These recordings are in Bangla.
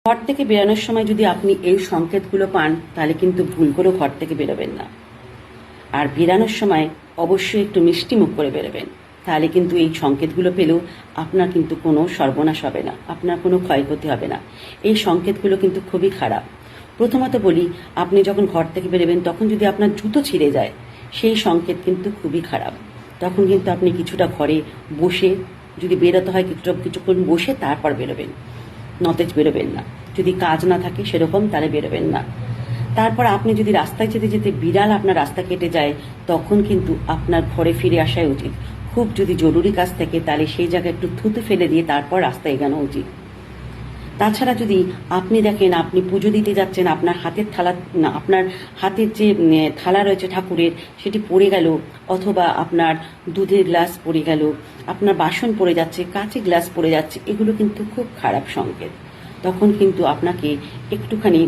ঘর থেকে বেরোনোর সময় যদি আপনি এই সংকেতগুলো পান তাহলে কিন্তু ভুল করে ঘর থেকে বেরোবেন না। আর বেরানোর সময় অবশ্যই একটু মিষ্টি মুখ করে বেরোবেন, তাহলে কিন্তু এই সংকেতগুলো পেলেও আপনার কিন্তু কোনো সর্বনাশ হবে না, আপনার কোনো ক্ষয়ক্ষতি হবে না। এই সংকেতগুলো কিন্তু খুবই খারাপ। প্রথমত বলি, আপনি যখন ঘর থেকে বেরোবেন তখন যদি আপনার জুতো ছিঁড়ে যায়, সেই সংকেত কিন্তু খুবই খারাপ। তখন কিন্তু আপনি কিছুটা ঘরে বসে, যদি বেরোতে হয় কিছুক্ষণ বসে তারপর বেরোবেন, নতেজ বেরোবেন না। যদি কাজ না থাকে সেরকম তাহলে বেরোবেন না। তারপর আপনি যদি রাস্তায় যেতে যেতে বিড়াল আপনার রাস্তা কেটে যায়, তখন কিন্তু আপনার ঘরে ফিরে আসাই উচিত। খুব যদি জরুরি কাজ থাকে তাহলে সেই জায়গায় একটু থুতু ফেলে দিয়ে তারপর রাস্তায় এগানো উচিত। তাছাড়া যদি আপনি দেখেন আপনি পুজো দিতে যাচ্ছেন, আপনার হাতের থালা, আপনার হাতের যে থালা রয়েছে ঠাকুরের, সেটি পড়ে গেল, অথবা আপনার দুধের গ্লাস পড়ে গেল, আপনার বাসন পড়ে যাচ্ছে, কাঁচের গ্লাস পড়ে যাচ্ছে, এগুলো কিন্তু খুব খারাপ সংকেত। তখন কিন্তু আপনাকে একটুখানি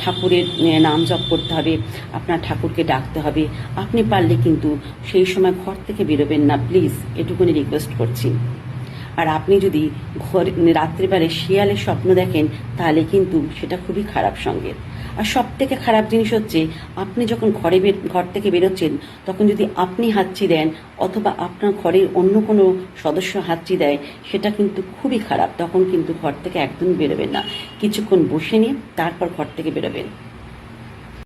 ঠাকুরের নাম জপ করতে হবে, আপনার ঠাকুরকে ডাকতে হবে। আপনি পারলে কিন্তু সেই সময় ঘর থেকে বেরোবেন না, প্লিজ, এটুকুনি রিকোয়েস্ট করছি। আর আপনি যদি রাত্রিবেলায় শিয়ালের স্বপ্ন দেখেন তাহলে কিন্তু সেটা খুবই খারাপ সংকেত। আর সব থেকে খারাপ জিনিস হচ্ছে, আপনি যখন ঘর থেকে বেরোচ্ছেন তখন যদি আপনি হাঁচি দেন অথবা আপনার ঘরের অন্য কোনো সদস্য হাঁচি দেয়, সেটা কিন্তু খুবই খারাপ। তখন কিন্তু ঘর থেকে একদম বেরোবেন না, কিছুক্ষণ বসে নিয়ে তারপর ঘর থেকে বেরোবেন।